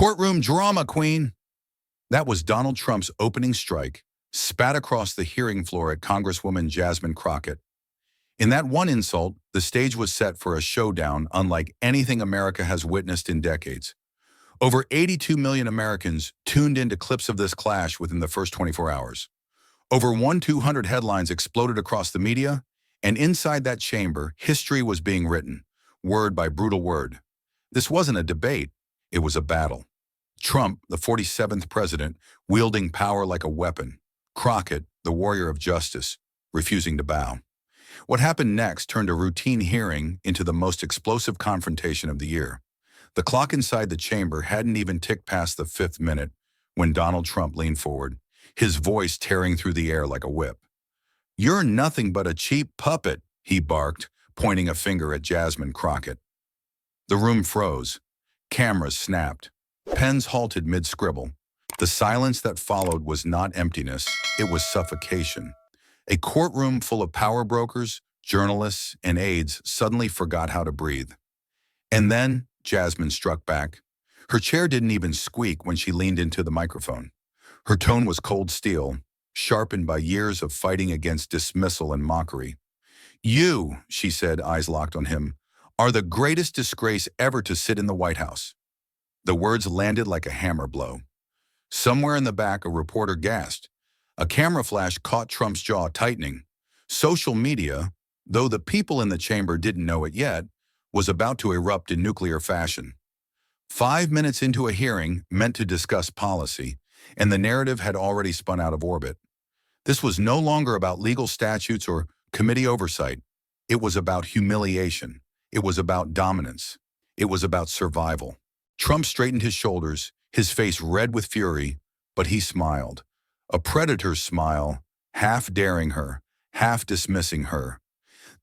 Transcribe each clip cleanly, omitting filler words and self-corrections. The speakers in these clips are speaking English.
Courtroom drama queen. That was Donald Trump's opening strike, spat across the hearing floor at Congresswoman Jasmine Crockett. In that one insult, the stage was set for a showdown unlike anything America has witnessed in decades. Over 82 million Americans tuned into clips of this clash within the first 24 hours. Over 1,200 headlines exploded across the media, and inside that chamber, history was being written, word by brutal word. This wasn't a debate, it was a battle. Trump, the 47th president, wielding power like a weapon. Crockett, the warrior of justice, refusing to bow. What happened next turned a routine hearing into the most explosive confrontation of the year. The clock inside the chamber hadn't even ticked past the 5th minute when Donald Trump leaned forward, his voice tearing through the air like a whip. "You're nothing but a cheap puppet," he barked, pointing a finger at Jasmine Crockett. The room froze. Cameras snapped. Pens halted mid-scribble. The silence that followed was not emptiness, it was suffocation. A courtroom full of power brokers, journalists, and aides suddenly forgot how to breathe. And then Jasmine struck back. Her chair didn't even squeak when she leaned into the microphone. Her tone was cold steel, sharpened by years of fighting against dismissal and mockery. "You," she said, eyes locked on him, "are the greatest disgrace ever to sit in the White House." The words landed like a hammer blow. Somewhere in the back, a reporter gasped. A camera flash caught Trump's jaw tightening. Social media, though the people in the chamber didn't know it yet, was about to erupt in nuclear fashion. 5 minutes into a hearing meant to discuss policy, and the narrative had already spun out of orbit. This was no longer about legal statutes or committee oversight. It was about humiliation. It was about dominance. It was about survival. Trump straightened his shoulders, his face red with fury, but he smiled. A predator's smile, half daring her, half dismissing her.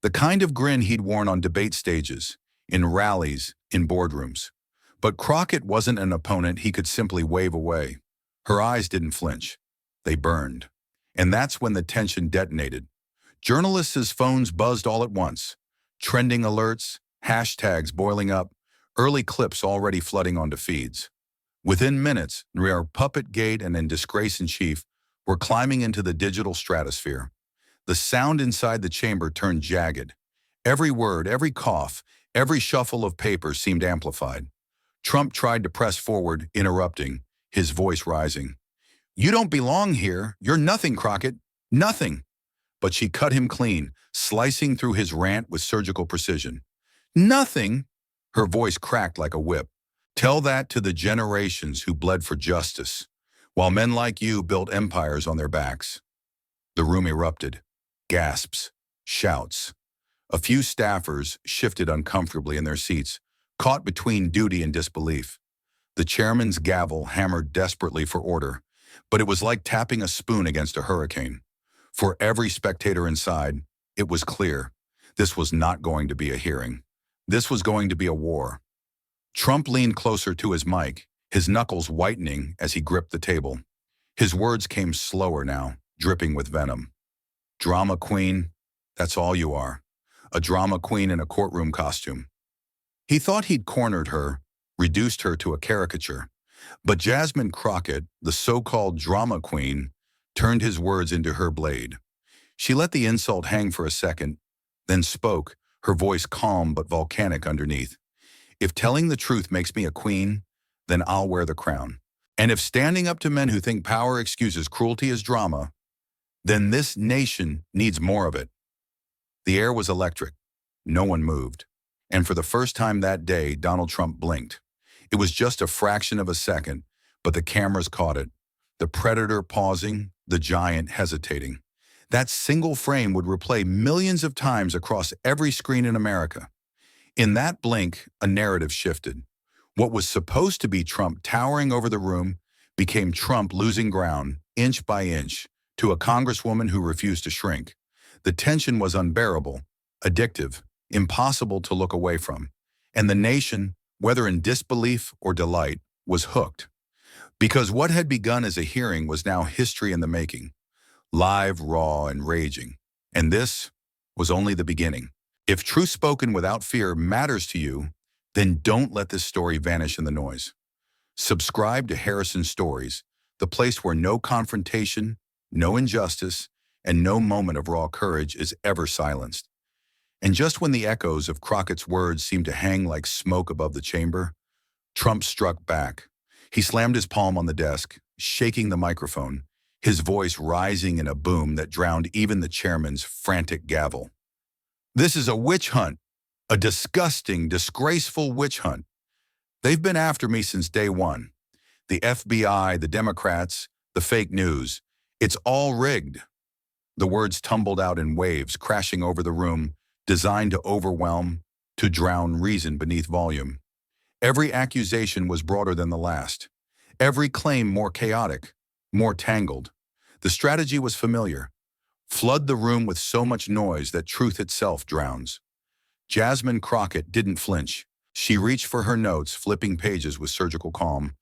The kind of grin he'd worn on debate stages, in rallies, in boardrooms. But Crockett wasn't an opponent he could simply wave away. Her eyes didn't flinch. They burned. And that's when the tension detonated. Journalists' phones buzzed all at once. Trending alerts, hashtags boiling up, early clips already flooding onto feeds. Within minutes, where Puppet Gate and Disgrace in Chief were climbing into the digital stratosphere. The sound inside the chamber turned jagged. Every word, every cough, every shuffle of paper seemed amplified. Trump tried to press forward, interrupting, his voice rising. "You don't belong here. You're nothing, Crockett. Nothing." But she cut him clean, slicing through his rant with surgical precision. "Nothing?" Her voice cracked like a whip. "Tell that to the generations who bled for justice, while men like you built empires on their backs." The room erupted. Gasps. Shouts. A few staffers shifted uncomfortably in their seats, caught between duty and disbelief. The chairman's gavel hammered desperately for order, but it was like tapping a spoon against a hurricane. For every spectator inside, it was clear. This was not going to be a hearing. This was going to be a war. Trump leaned closer to his mic, his knuckles whitening as he gripped the table. His words came slower now, dripping with venom. "Drama queen, that's all you are. A drama queen in a courtroom costume." He thought he'd cornered her, reduced her to a caricature. But Jasmine Crockett, the so-called drama queen, turned his words into her blade. She let the insult hang for a second, then spoke, her voice calm but volcanic underneath. "If telling the truth makes me a queen, then I'll wear the crown. And if standing up to men who think power excuses cruelty as drama, then this nation needs more of it." The air was electric. No one moved. And for the first time that day, Donald Trump blinked. It was just a fraction of a second, but the cameras caught it. The predator pausing, the giant hesitating. That single frame would replay millions of times across every screen in America. In that blink, a narrative shifted. What was supposed to be Trump towering over the room became Trump losing ground, inch by inch, to a congresswoman who refused to shrink. The tension was unbearable, addictive, impossible to look away from. And the nation, whether in disbelief or delight, was hooked. Because what had begun as a hearing was now history in the making. Live, raw, and raging. And this was only the beginning. If truth spoken without fear matters to you, then don't let this story vanish in the noise. Subscribe to Harrison Stories, the place where no confrontation, no injustice, and no moment of raw courage is ever silenced. And just when the echoes of Crockett's words seemed to hang like smoke above the chamber, Trump struck back. He slammed his palm on the desk, shaking the microphone, his voice rising in a boom that drowned even the chairman's frantic gavel. This is a witch hunt, a disgusting, disgraceful witch hunt. They've been after me since day one. The FBI, the Democrats, the fake news. It's all rigged. The words tumbled out in waves, crashing over the room, designed to overwhelm, to drown reason beneath volume. Every accusation was broader than the last. Every claim more chaotic, more tangled. The strategy was familiar. Flood the room with so much noise that truth itself drowns. Jasmine Crockett didn't flinch. She reached for her notes, flipping pages with surgical calm.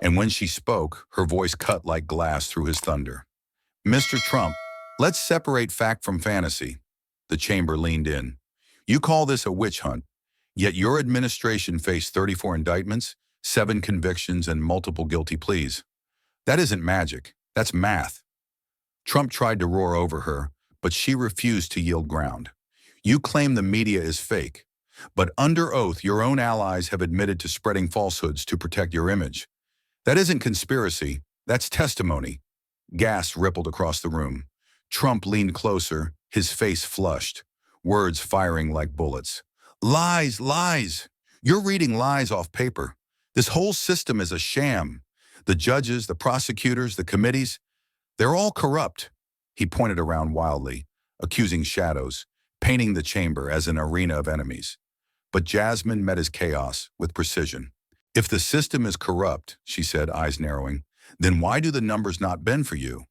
And when she spoke, her voice cut like glass through his thunder. Mr. Trump, let's separate fact from fantasy. The chamber leaned in. You call this a witch hunt, yet your administration faced 34 indictments, 7 convictions, and multiple guilty pleas. That isn't magic. That's math. Trump tried to roar over her, but she refused to yield ground. You claim the media is fake, but under oath, your own allies have admitted to spreading falsehoods to protect your image. That isn't conspiracy. That's testimony. Gas rippled across the room. Trump leaned closer, his face flushed, words firing like bullets. Lies, lies. You're reading lies off paper. This whole system is a sham. The judges, the prosecutors, the committees, they're all corrupt. He pointed around wildly, accusing shadows, painting the chamber as an arena of enemies. But Jasmine met his chaos with precision. If the system is corrupt, she said, eyes narrowing, then why do the numbers not bend for you?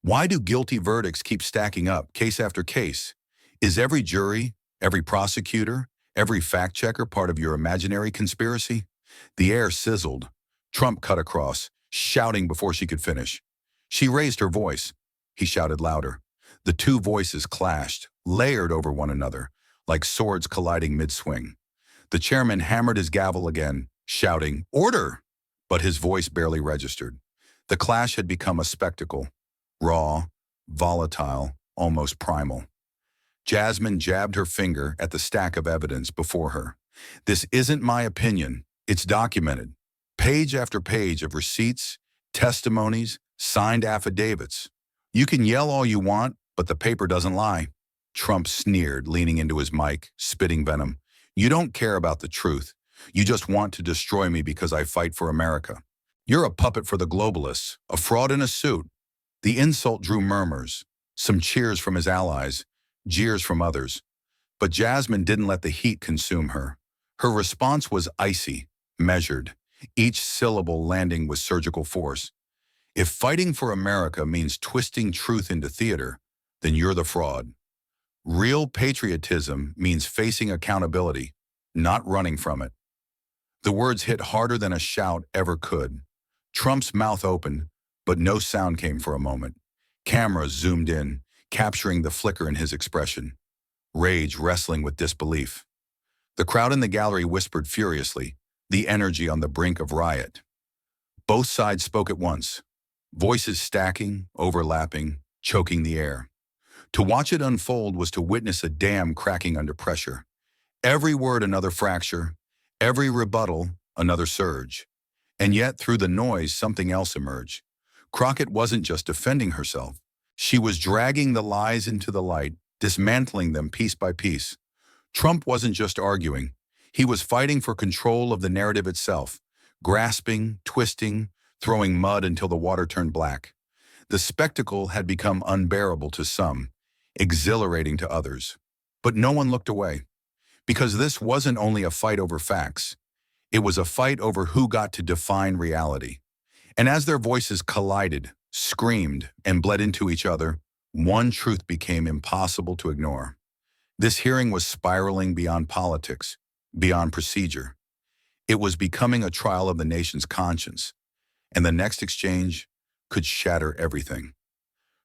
Why do guilty verdicts keep stacking up, case after case? Is every jury, every prosecutor, every fact-checker part of your imaginary conspiracy? The air sizzled. Trump cut across, shouting before she could finish. She raised her voice. He shouted louder. The two voices clashed, layered over one another, like swords colliding mid-swing. The chairman hammered his gavel again, shouting, "Order!" But his voice barely registered. The clash had become a spectacle, raw, volatile, almost primal. Jasmine jabbed her finger at the stack of evidence before her. This isn't my opinion. It's documented. Page after page of receipts, testimonies, signed affidavits. You can yell all you want, but the paper doesn't lie. Trump sneered, leaning into his mic, spitting venom. You don't care about the truth. You just want to destroy me because I fight for America. You're a puppet for the globalists, a fraud in a suit. The insult drew murmurs, some cheers from his allies, jeers from others. But Jasmine didn't let the heat consume her. Her response was icy, measured, each syllable landing with surgical force. If fighting for America means twisting truth into theater, then you're the fraud. Real patriotism means facing accountability, not running from it. The words hit harder than a shout ever could. Trump's mouth opened, but no sound came for a moment. Cameras zoomed in, capturing the flicker in his expression. Rage wrestling with disbelief. The crowd in the gallery whispered furiously, the energy on the brink of riot. Both sides spoke at once, voices stacking, overlapping, choking the air. To watch it unfold was to witness a dam cracking under pressure. Every word another fracture, every rebuttal another surge. And yet, through the noise, something else emerged. Crockett wasn't just defending herself. She was dragging the lies into the light, dismantling them piece by piece. Trump wasn't just arguing. He was fighting for control of the narrative itself, grasping, twisting, throwing mud until the water turned black. The spectacle had become unbearable to some, exhilarating to others. But no one looked away, because this wasn't only a fight over facts. It was a fight over who got to define reality. And as their voices collided, screamed, and bled into each other, one truth became impossible to ignore. This hearing was spiraling beyond politics, beyond procedure. It was becoming a trial of the nation's conscience, and the next exchange could shatter everything.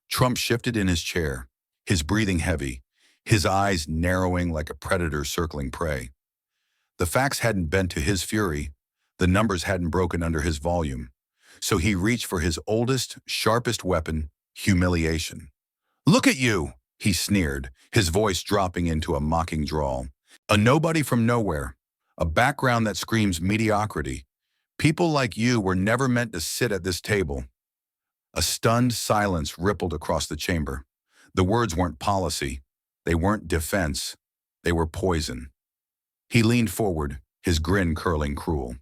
Trump shifted in his chair, his breathing heavy, his eyes narrowing like a predator circling prey. The facts hadn't bent to his fury. The numbers hadn't broken under his volume. So he reached for his oldest, sharpest weapon, humiliation. "Look at you," he sneered, his voice dropping into a mocking drawl. "A nobody from nowhere. A background that screams mediocrity. People like you were never meant to sit at this table." A stunned silence rippled across the chamber. The words weren't policy. They weren't defense. They were poison. He leaned forward, his grin curling cruel.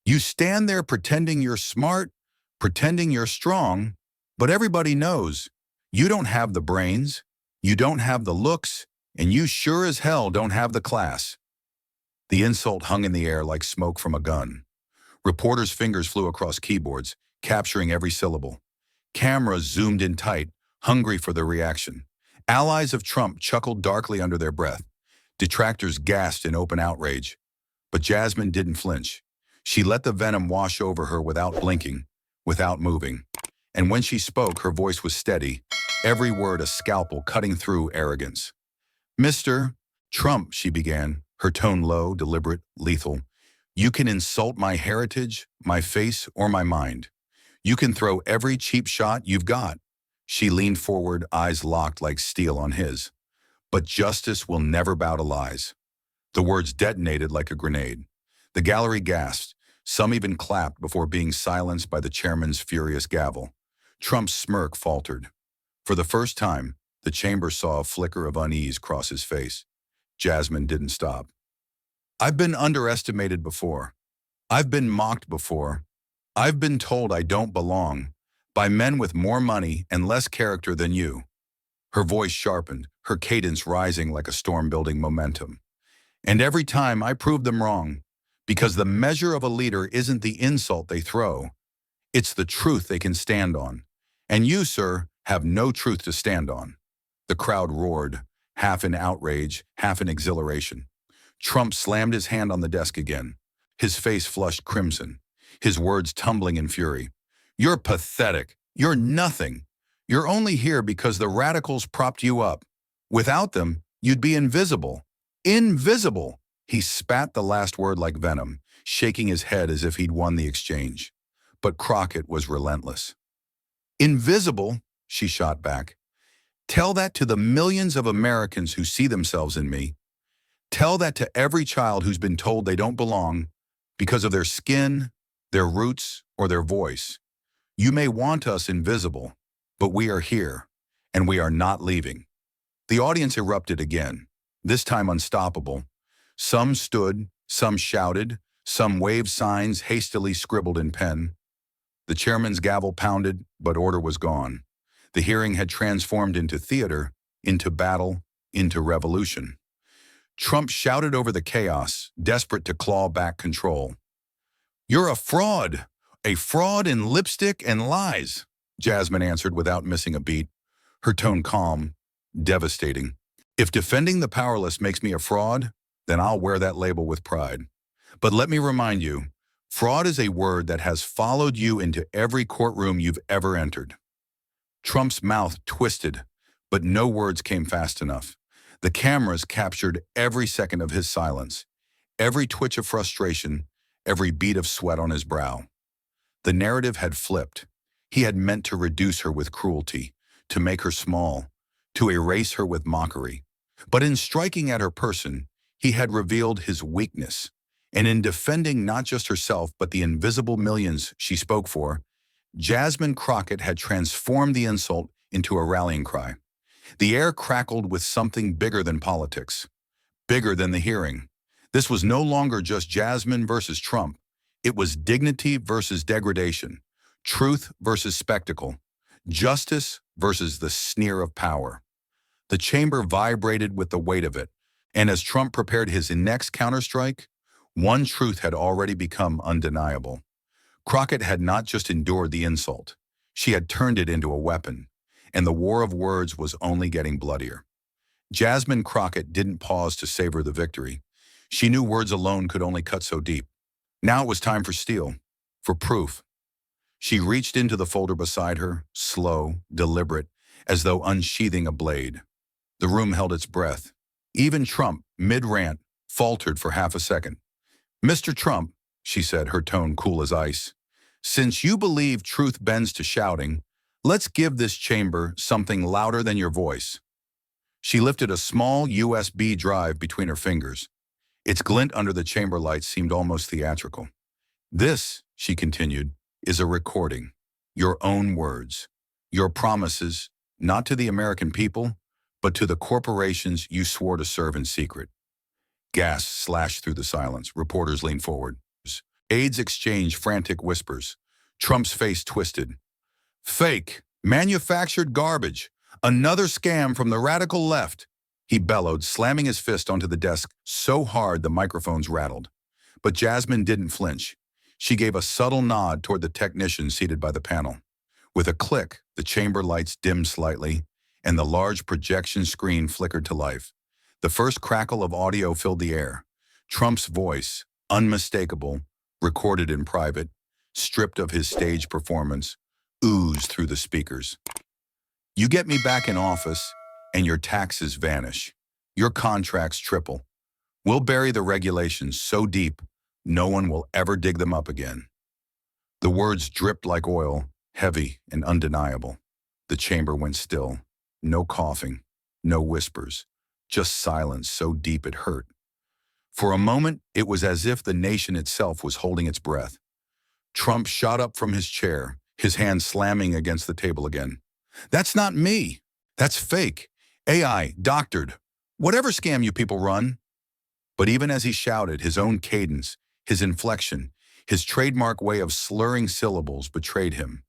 "You stand there pretending you're smart, pretending you're strong, but everybody knows you don't have the brains, you don't have the looks, and you sure as hell don't have the class." The insult hung in the air like smoke from a gun. Reporters' fingers flew across keyboards, capturing every syllable. Cameras zoomed in tight, hungry for the reaction. Allies of Trump chuckled darkly under their breath. Detractors gasped in open outrage. But Jasmine didn't flinch. She let the venom wash over her without blinking, without moving. And when she spoke, her voice was steady, every word a scalpel cutting through arrogance. "Mr. Trump," she began, her tone low, deliberate, lethal. "You can insult my heritage, my face, or my mind. You can throw every cheap shot you've got." She leaned forward, eyes locked like steel on his. "But justice will never bow to lies." The words detonated like a grenade. The gallery gasped. Some even clapped before being silenced by the chairman's furious gavel. Trump's smirk faltered. For the first time, the chamber saw a flicker of unease cross his face. Jasmine didn't stop. "I've been underestimated before. I've been mocked before. I've been told I don't belong by men with more money and less character than you." Her voice sharpened, her cadence rising like a storm building momentum. "And every time I proved them wrong, because the measure of a leader isn't the insult they throw, it's the truth they can stand on. And you, sir, have no truth to stand on." The crowd roared, half in outrage, half in exhilaration. Trump slammed his hand on the desk again. His face flushed crimson, his words tumbling in fury. "You're pathetic. You're nothing. You're only here because the radicals propped you up. Without them, you'd be invisible. Invisible!" He spat the last word like venom, shaking his head as if he'd won the exchange. But Crockett was relentless. "Invisible?" she shot back. "Tell that to the millions of Americans who see themselves in me. Tell that to every child who's been told they don't belong because of their skin, their roots, or their voice. You may want us invisible, but we are here, and we are not leaving." The audience erupted again, this time unstoppable. Some stood, some shouted, some waved signs hastily scribbled in pen. The chairman's gavel pounded, but order was gone. The hearing had transformed into theater, into battle, into revolution. Trump shouted over the chaos, desperate to claw back control. "You're a fraud in lipstick and lies," Jasmine answered without missing a beat, her tone calm, devastating. "If defending the powerless makes me a fraud, then I'll wear that label with pride. But let me remind you, fraud is a word that has followed you into every courtroom you've ever entered." Trump's mouth twisted, but no words came fast enough. The cameras captured every second of his silence, every twitch of frustration, every bead of sweat on his brow. The narrative had flipped. He had meant to reduce her with cruelty, to make her small, to erase her with mockery. But in striking at her person, he had revealed his weakness. And in defending not just herself, but the invisible millions she spoke for, Jasmine Crockett had transformed the insult into a rallying cry. The air crackled with something bigger than politics, bigger than the hearing. This was no longer just Jasmine versus Trump. It was dignity versus degradation, truth versus spectacle, justice versus the sneer of power. The chamber vibrated with the weight of it, and as Trump prepared his next counterstrike, one truth had already become undeniable. Crockett had not just endured the insult. She had turned it into a weapon, and the war of words was only getting bloodier. Jasmine Crockett didn't pause to savor the victory. She knew words alone could only cut so deep. Now it was time for steel, for proof. She reached into the folder beside her, slow, deliberate, as though unsheathing a blade. The room held its breath. Even Trump, mid-rant, faltered for half a second. "Mr. Trump," she said, her tone cool as ice. Since you believe truth bends to shouting, let's give this chamber something louder than your voice. She lifted a small USB drive between her fingers. Its glint under the chamber lights seemed almost theatrical. This, she continued, is a recording. Your own words. Your promises, not to the American people, but to the corporations you swore to serve in secret. Gasps slashed through the silence. Reporters leaned forward. Aides exchanged frantic whispers. Trump's face twisted. Fake, manufactured garbage. Another scam from the radical left, he bellowed, slamming his fist onto the desk so hard the microphones rattled. But Jasmine didn't flinch. She gave a subtle nod toward the technician seated by the panel. With a click, the chamber lights dimmed slightly, and the large projection screen flickered to life. The first crackle of audio filled the air. Trump's voice, unmistakable, recorded in private, stripped of his stage performance, oozed through the speakers. You get me back in office, and your taxes vanish. Your contracts triple. We'll bury the regulations so deep, no one will ever dig them up again. The words dripped like oil, heavy and undeniable. The chamber went still. No coughing, no whispers, just silence so deep it hurt. For a moment, it was as if the nation itself was holding its breath. Trump shot up from his chair, his hand slamming against the table again. That's not me. That's fake. AI, doctored. Whatever scam you people run. But even as he shouted, his own cadence, his inflection, his trademark way of slurring syllables betrayed him.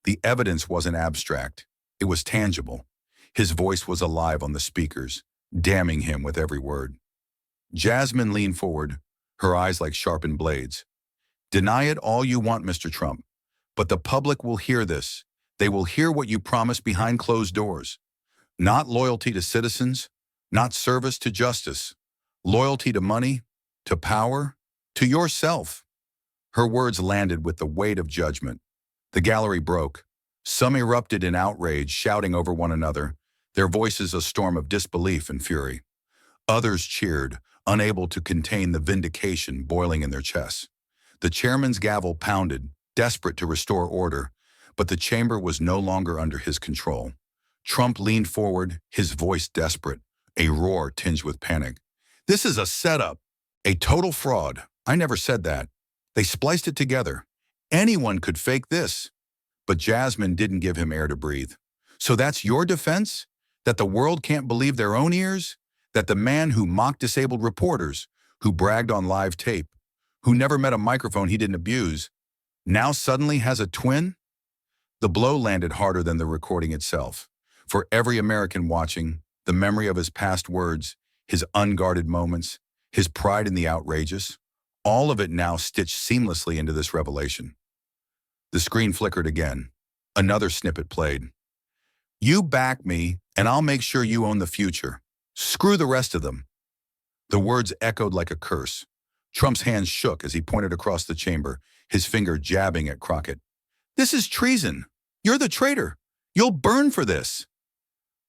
The evidence wasn't abstract. It was tangible. His voice was alive on the speakers, damning him with every word. Jasmine leaned forward, her eyes like sharpened blades. Deny it all you want, Mr. Trump, but the public will hear this. They will hear what you promised behind closed doors. Not loyalty to citizens, not service to justice. Loyalty to money, to power, to yourself. Her words landed with the weight of judgment. The gallery broke. Some erupted in outrage, shouting over one another, their voices a storm of disbelief and fury. Others cheered, unable to contain the vindication boiling in their chests. The chairman's gavel pounded, desperate to restore order, but the chamber was no longer under his control. Trump leaned forward, his voice desperate, a roar tinged with panic. This is a setup, a total fraud. I never said that. They spliced it together. Anyone could fake this. But Jasmine didn't give him air to breathe. So that's your defense? That the world can't believe their own ears? That the man who mocked disabled reporters, who bragged on live tape, who never met a microphone he didn't abuse, now suddenly has a twin? The blow landed harder than the recording itself. For every American watching, the memory of his past words, his unguarded moments, his pride in the outrageous, all of it now stitched seamlessly into this revelation. The screen flickered again. Another snippet played. You back me, and I'll make sure you own the future. Screw the rest of them. The words echoed like a curse. Trump's hands shook as he pointed across the chamber, his finger jabbing at Crockett. This is treason. You're the traitor. You'll burn for this.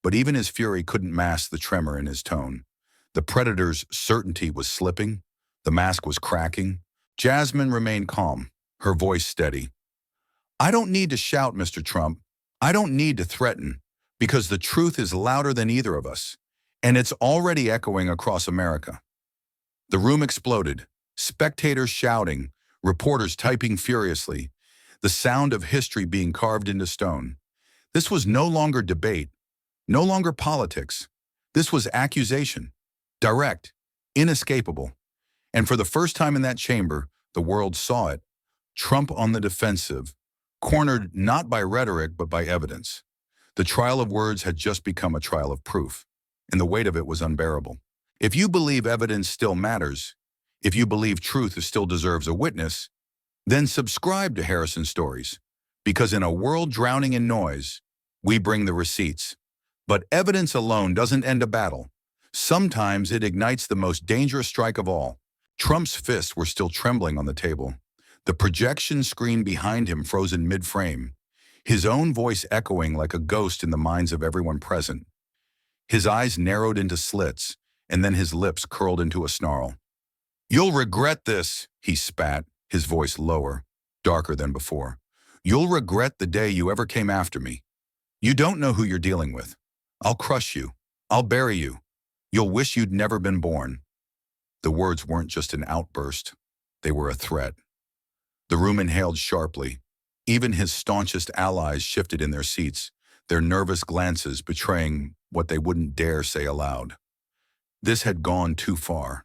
But even his fury couldn't mask the tremor in his tone. The predator's certainty was slipping. The mask was cracking. Jasmine remained calm, her voice steady. I don't need to shout, Mr. Trump. I don't need to threaten, because the truth is louder than either of us, and it's already echoing across America. The room exploded, spectators shouting, reporters typing furiously, the sound of history being carved into stone. This was no longer debate, no longer politics. This was accusation, direct, inescapable. And for the first time in that chamber, the world saw it. Trump on the defensive, cornered not by rhetoric but by evidence. The trial of words had just become a trial of proof, and the weight of it was unbearable. If you believe evidence still matters, if you believe truth still deserves a witness, then subscribe to Harrison Stories, because in a world drowning in noise, we bring the receipts. But evidence alone doesn't end a battle. Sometimes it ignites the most dangerous strike of all. Trump's fists were still trembling on the table. The projection screen behind him frozen mid-frame, his own voice echoing like a ghost in the minds of everyone present. His eyes narrowed into slits, and then his lips curled into a snarl. You'll regret this, he spat, his voice lower, darker than before. You'll regret the day you ever came after me. You don't know who you're dealing with. I'll crush you. I'll bury you. You'll wish you'd never been born. The words weren't just an outburst. They were a threat. The room inhaled sharply. Even his staunchest allies shifted in their seats, their nervous glances betraying what they wouldn't dare say aloud. This had gone too far.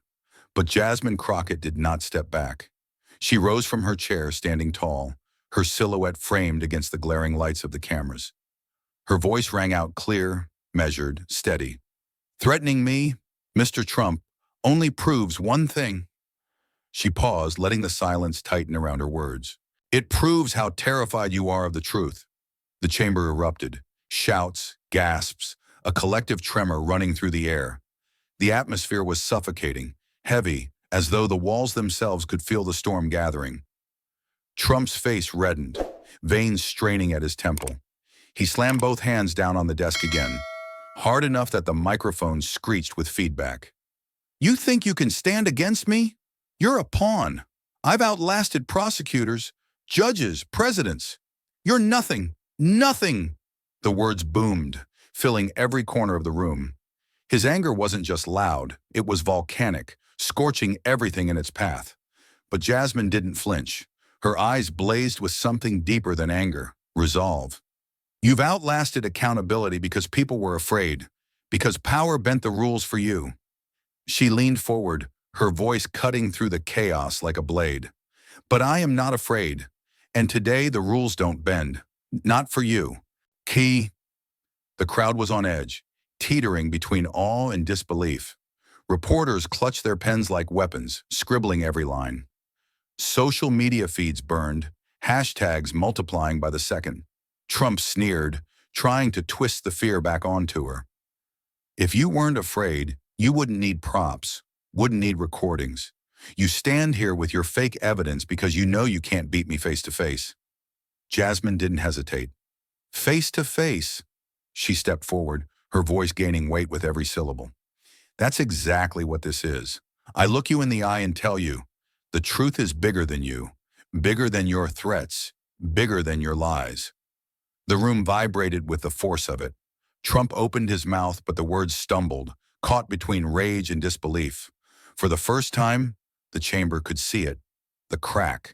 But Jasmine Crockett did not step back. She rose from her chair, standing tall, her silhouette framed against the glaring lights of the cameras. Her voice rang out clear, measured, steady. Threatening me, Mr. Trump, only proves one thing. She paused, letting the silence tighten around her words. It proves how terrified you are of the truth. The chamber erupted. Shouts, gasps, a collective tremor running through the air. The atmosphere was suffocating, heavy, as though the walls themselves could feel the storm gathering. Trump's face reddened, veins straining at his temple. He slammed both hands down on the desk again, hard enough that the microphone screeched with feedback. You think you can stand against me? You're a pawn. I've outlasted prosecutors, judges, presidents. You're nothing, nothing. The words boomed, filling every corner of the room. His anger wasn't just loud, it was volcanic, scorching everything in its path. But Jasmine didn't flinch. Her eyes blazed with something deeper than anger, resolve. You've outlasted accountability because people were afraid, because power bent the rules for you. She leaned forward, her voice cutting through the chaos like a blade. But I am not afraid, and today the rules don't bend. Not for you. Key. The crowd was on edge, teetering between awe and disbelief. Reporters clutched their pens like weapons, scribbling every line. Social media feeds burned, hashtags multiplying by the second. Trump sneered, trying to twist the fear back onto her. If you weren't afraid, you wouldn't need props, wouldn't need recordings. You stand here with your fake evidence because you know you can't beat me face to face. Jasmine didn't hesitate. Face to face. She stepped forward, her voice gaining weight with every syllable. That's exactly what this is. I look you in the eye and tell you, the truth is bigger than you, bigger than your threats, bigger than your lies. The room vibrated with the force of it. Trump opened his mouth, but the words stumbled, caught between rage and disbelief. For the first time, the chamber could see it, the crack,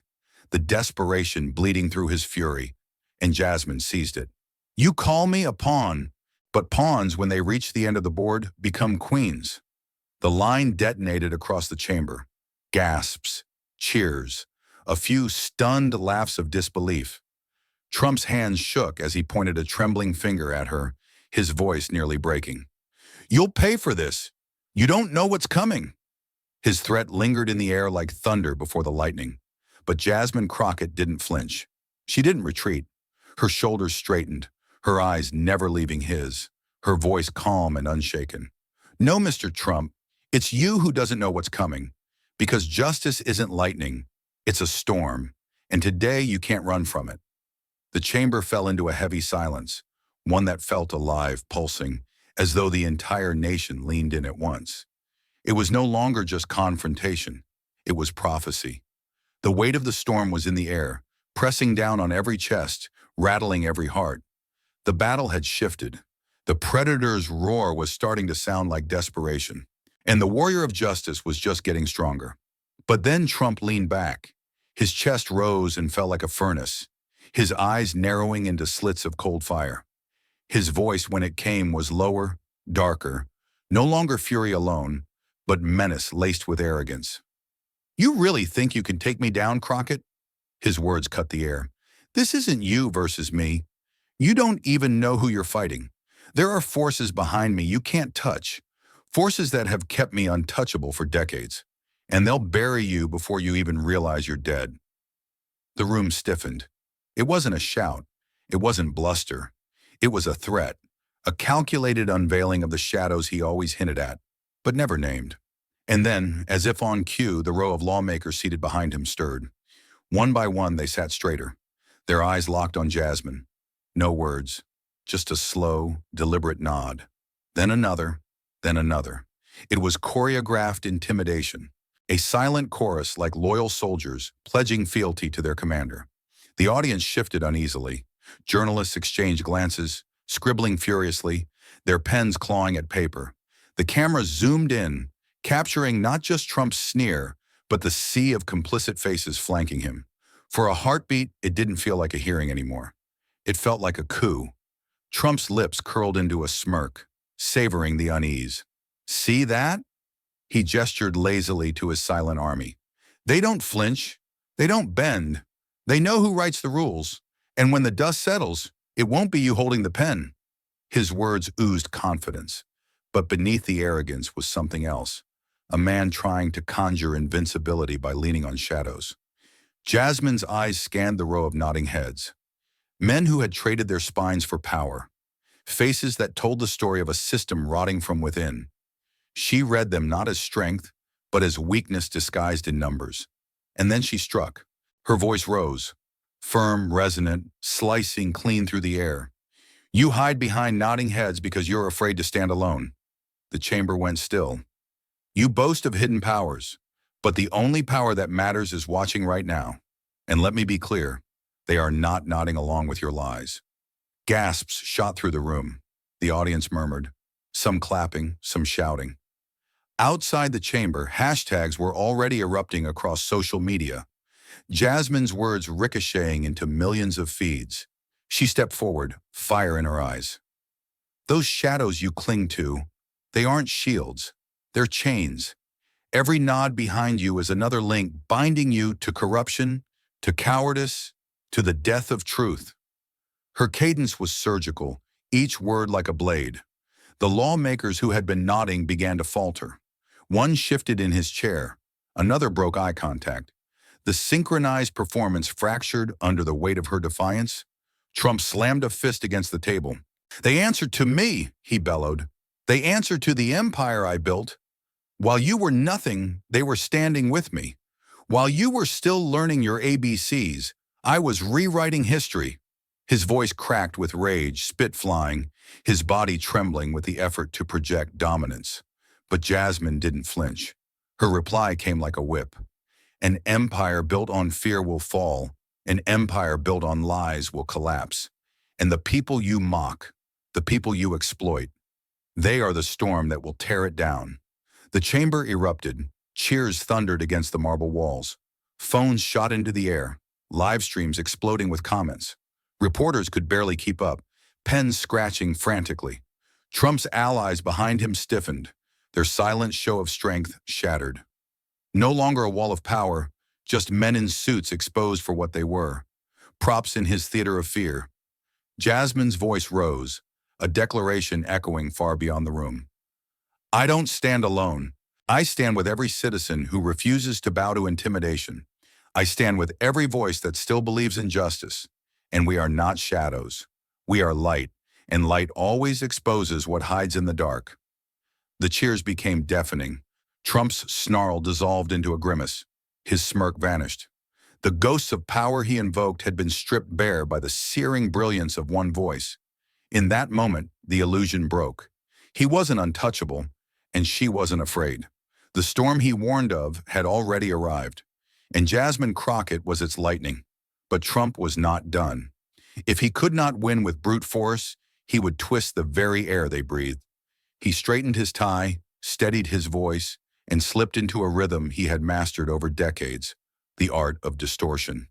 the desperation bleeding through his fury, and Jasmine seized it. You call me a pawn, but pawns, when they reach the end of the board, become queens. The line detonated across the chamber. Gasps, cheers, a few stunned laughs of disbelief. Trump's hands shook as he pointed a trembling finger at her, his voice nearly breaking. You'll pay for this. You don't know what's coming. His threat lingered in the air like thunder before the lightning. But Jasmine Crockett didn't flinch. She didn't retreat. Her shoulders straightened, her eyes never leaving his, her voice calm and unshaken. No, Mr. Trump, it's you who doesn't know what's coming. Because justice isn't lightning, it's a storm, and today you can't run from it. The chamber fell into a heavy silence, one that felt alive, pulsing, as though the entire nation leaned in at once. It was no longer just confrontation, it was prophecy. The weight of the storm was in the air, pressing down on every chest, rattling every heart. The battle had shifted. The predator's roar was starting to sound like desperation, and the warrior of justice was just getting stronger. But then Trump leaned back. His chest rose and fell like a furnace, his eyes narrowing into slits of cold fire. His voice, when it came, was lower, darker, no longer fury alone, but menace laced with arrogance. You really think you can take me down, Crockett? His words cut the air. This isn't you versus me. You don't even know who you're fighting. There are forces behind me you can't touch, forces that have kept me untouchable for decades, and they'll bury you before you even realize you're dead. The room stiffened. It wasn't a shout. It wasn't bluster. It was a threat, a calculated unveiling of the shadows he always hinted at, but never named. And then, as if on cue, the row of lawmakers seated behind him stirred. One by one, they sat straighter, their eyes locked on Jasmine. No words, just a slow, deliberate nod. Then another, then another. It was choreographed intimidation. A silent chorus like loyal soldiers pledging fealty to their commander. The audience shifted uneasily. Journalists exchanged glances, scribbling furiously, their pens clawing at paper. The camera zoomed in, capturing not just Trump's sneer, but the sea of complicit faces flanking him. For a heartbeat, it didn't feel like a hearing anymore. It felt like a coup. Trump's lips curled into a smirk, savoring the unease. See that? He gestured lazily to his silent army. They don't flinch. They don't bend. They know who writes the rules. And when the dust settles, it won't be you holding the pen. His words oozed confidence. But beneath the arrogance was something else. A man trying to conjure invincibility by leaning on shadows. Jasmine's eyes scanned the row of nodding heads. Men who had traded their spines for power. Faces that told the story of a system rotting from within. She read them not as strength, but as weakness disguised in numbers. And then she struck. Her voice rose, firm, resonant, slicing clean through the air. You hide behind nodding heads because you're afraid to stand alone. The chamber went still. You boast of hidden powers, but the only power that matters is watching right now. And let me be clear, they are not nodding along with your lies. Gasps shot through the room. The audience murmured, some clapping, some shouting. Outside the chamber, hashtags were already erupting across social media. Jasmine's words ricocheting into millions of feeds. She stepped forward, fire in her eyes. Those shadows you cling to, they aren't shields. They're chains. Every nod behind you is another link binding you to corruption, to cowardice, to the death of truth. Her cadence was surgical, each word like a blade. The lawmakers who had been nodding began to falter. One shifted in his chair. Another broke eye contact. The synchronized performance fractured under the weight of her defiance. Trump slammed a fist against the table. They answered to me, he bellowed. They answered to the empire I built. While you were nothing, they were standing with me. While you were still learning your ABCs, I was rewriting history. His voice cracked with rage, spit flying, his body trembling with the effort to project dominance. But Jasmine didn't flinch. Her reply came like a whip. An empire built on fear will fall. An empire built on lies will collapse. And the people you mock, the people you exploit, they are the storm that will tear it down. The chamber erupted. Cheers thundered against the marble walls. Phones shot into the air, live streams exploding with comments. Reporters could barely keep up, pens scratching frantically. Trump's allies behind him stiffened, their silent show of strength shattered. No longer a wall of power, just men in suits exposed for what they were. Props in his theater of fear. Jasmine's voice rose, a declaration echoing far beyond the room. I don't stand alone. I stand with every citizen who refuses to bow to intimidation. I stand with every voice that still believes in justice. And we are not shadows. We are light, and light always exposes what hides in the dark. The cheers became deafening. Trump's snarl dissolved into a grimace. His smirk vanished. The ghosts of power he invoked had been stripped bare by the searing brilliance of one voice. In that moment, the illusion broke. He wasn't untouchable, and she wasn't afraid. The storm he warned of had already arrived, and Jasmine Crockett was its lightning. But Trump was not done. If he could not win with brute force, he would twist the very air they breathed. He straightened his tie, steadied his voice, and slipped into a rhythm he had mastered over decades, the art of distortion.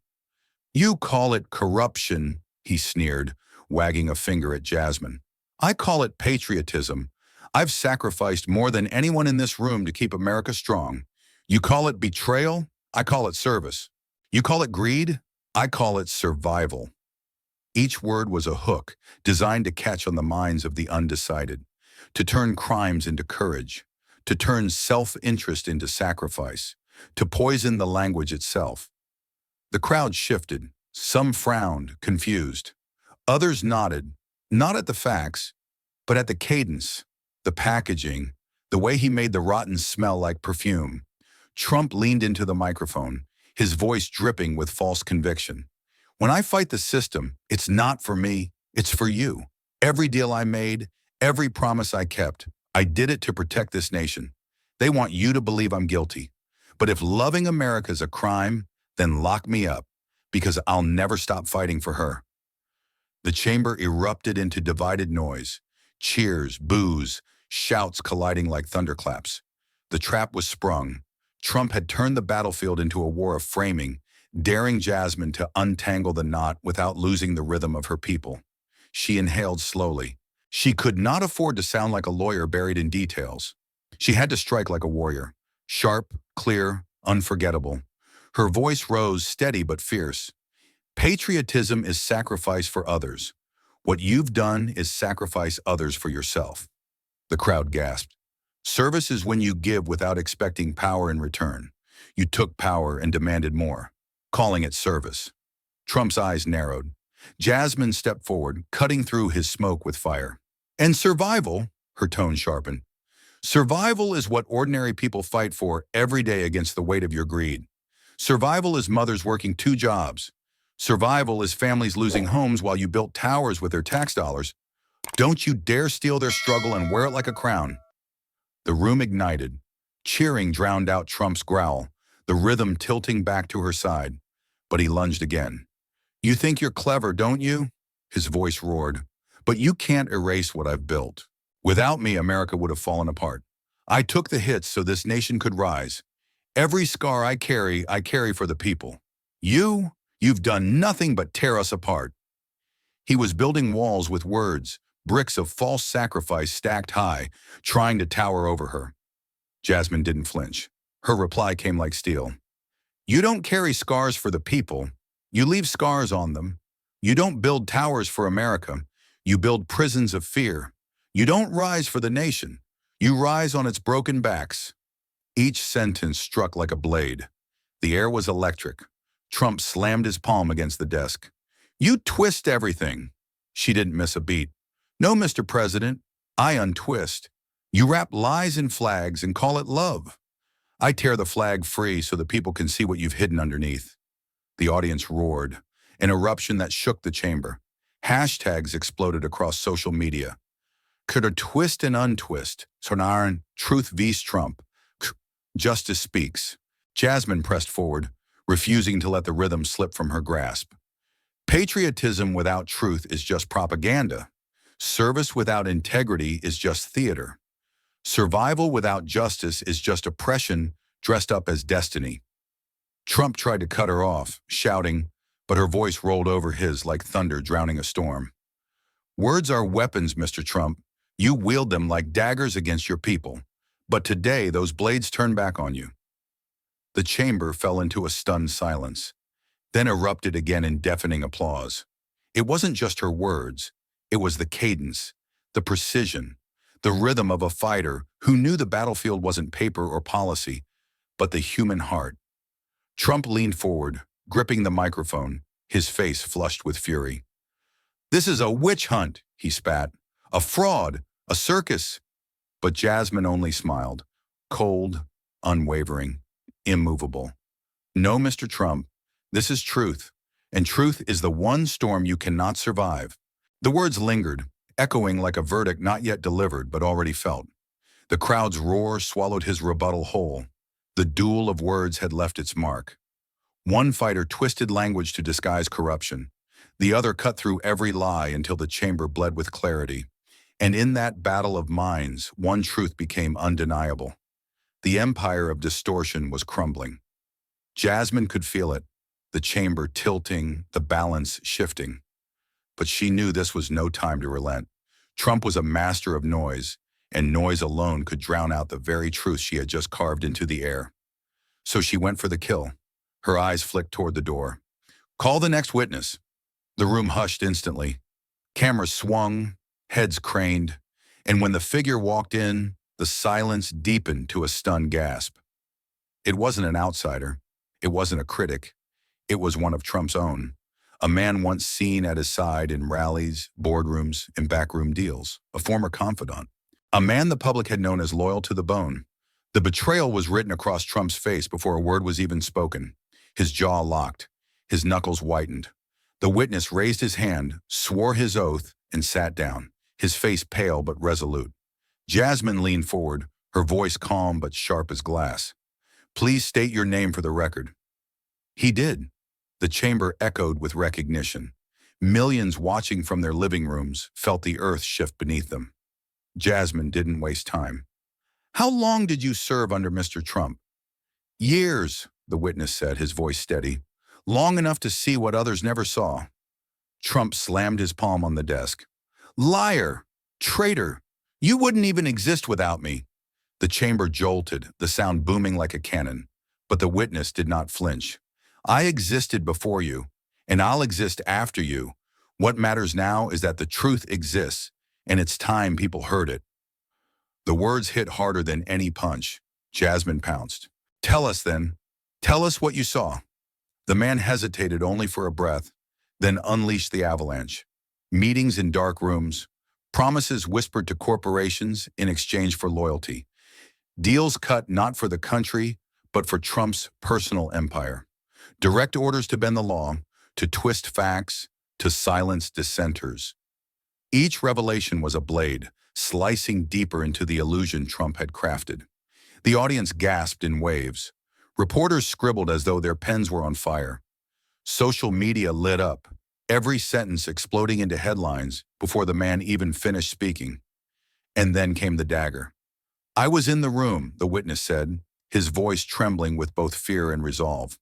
You call it corruption, he sneered, wagging a finger at Jasmine. I call it patriotism. I've sacrificed more than anyone in this room to keep America strong. You call it betrayal? I call it service. You call it greed? I call it survival. Each word was a hook designed to catch on the minds of the undecided, to turn crimes into courage, to turn self-interest into sacrifice, to poison the language itself. The crowd shifted. Some frowned, confused. Others nodded, not at the facts, but at the cadence, the packaging, the way he made the rotten smell like perfume. Trump leaned into the microphone, his voice dripping with false conviction. When I fight the system, it's not for me, it's for you. Every deal I made, every promise I kept, I did it to protect this nation. They want you to believe I'm guilty. But if loving America is a crime, then lock me up, because I'll never stop fighting for her. The chamber erupted into divided noise. Cheers, boos, shouts colliding like thunderclaps. The trap was sprung. Trump had turned the battlefield into a war of framing, daring Jasmine to untangle the knot without losing the rhythm of her people. She inhaled slowly. She could not afford to sound like a lawyer buried in details. She had to strike like a warrior. Sharp, clear, unforgettable. Her voice rose, steady but fierce. Patriotism is sacrifice for others. What you've done is sacrifice others for yourself. The crowd gasped. Service is when you give without expecting power in return. You took power and demanded more, calling it service. Trump's eyes narrowed. Jasmine stepped forward, cutting through his smoke with fire. And survival, her tone sharpened. Survival is what ordinary people fight for every day against the weight of your greed. Survival is mothers working 2 jobs. Survival is families losing homes while you built towers with their tax dollars. Don't you dare steal their struggle and wear it like a crown. The room ignited. Cheering drowned out Trump's growl, the rhythm tilting back to her side. But he lunged again. You think you're clever, don't you? His voice roared. But you can't erase what I've built. Without me, America would have fallen apart. I took the hits so this nation could rise. Every scar I carry for the people. You've done nothing but tear us apart. He was building walls with words, bricks of false sacrifice stacked high, trying to tower over her. Jasmine didn't flinch. Her reply came like steel. You don't carry scars for the people. You leave scars on them. You don't build towers for America. You build prisons of fear. You don't rise for the nation. You rise on its broken backs. Each sentence struck like a blade. The air was electric. Trump slammed his palm against the desk. You twist everything. She didn't miss a beat. No, Mr. President, I untwist. You wrap lies in flags and call it love. I tear the flag free so the people can see what you've hidden underneath. The audience roared, an eruption that shook the chamber. Hashtags exploded across social media. Could a twist and untwist, Sonaren, truth vs. Trump. Justice speaks. Jasmine pressed forward, refusing to let the rhythm slip from her grasp. Patriotism without truth is just propaganda. Service without integrity is just theater. Survival without justice is just oppression dressed up as destiny. Trump tried to cut her off, shouting, but her voice rolled over his like thunder drowning a storm. Words are weapons, Mr. Trump. You wield them like daggers against your people. But today, those blades turn back on you. The chamber fell into a stunned silence, then erupted again in deafening applause. It wasn't just her words. It was the cadence, the precision, the rhythm of a fighter who knew the battlefield wasn't paper or policy, but the human heart. Trump leaned forward, gripping the microphone, his face flushed with fury. This is a witch hunt, he spat. A fraud, a circus. But Jasmine only smiled, cold, unwavering, immovable. No, Mr. Trump, this is truth, and truth is the one storm you cannot survive. The words lingered, echoing like a verdict not yet delivered but already felt. The crowd's roar swallowed his rebuttal whole. The duel of words had left its mark. One fighter twisted language to disguise corruption. The other cut through every lie until the chamber bled with clarity. And in that battle of minds, one truth became undeniable. The empire of distortion was crumbling. Jasmine could feel it, the chamber tilting, the balance shifting. But she knew this was no time to relent. Trump was a master of noise, and noise alone could drown out the very truth she had just carved into the air. So she went for the kill. Her eyes flicked toward the door. Call the next witness. The room hushed instantly. Cameras swung, heads craned, and when the figure walked in, the silence deepened to a stunned gasp. It wasn't an outsider. It wasn't a critic. It was one of Trump's own. A man once seen at his side in rallies, boardrooms, and backroom deals. A former confidant. A man the public had known as loyal to the bone. The betrayal was written across Trump's face before a word was even spoken. His jaw locked. His knuckles whitened. The witness raised his hand, swore his oath, and sat down, his face pale but resolute. Jasmine leaned forward, her voice calm but sharp as glass. Please state your name for the record." He did. The chamber echoed with recognition. Millions watching from their living rooms felt the earth shift beneath them. Jasmine didn't waste time. "How long did you serve under Mr. Trump?" "Years," the witness said, his voice steady. "Long enough to see what others never saw." Trump slammed his palm on the desk. "Liar! Traitor! You wouldn't even exist without me." The chamber jolted, the sound booming like a cannon. But the witness did not flinch. "I existed before you, and I'll exist after you. What matters now is that the truth exists, and it's time people heard it." The words hit harder than any punch. Jasmine pounced. "Tell us then. Tell us what you saw." The man hesitated only for a breath, then unleashed the avalanche. Meetings in dark rooms, promises whispered to corporations in exchange for loyalty, deals cut not for the country, but for Trump's personal empire. Direct orders to bend the law, to twist facts, to silence dissenters. Each revelation was a blade, slicing deeper into the illusion Trump had crafted. The audience gasped in waves. Reporters scribbled as though their pens were on fire. Social media lit up, every sentence exploding into headlines before the man even finished speaking. And then came the dagger. "I was in the room," the witness said, his voice trembling with both fear and resolve,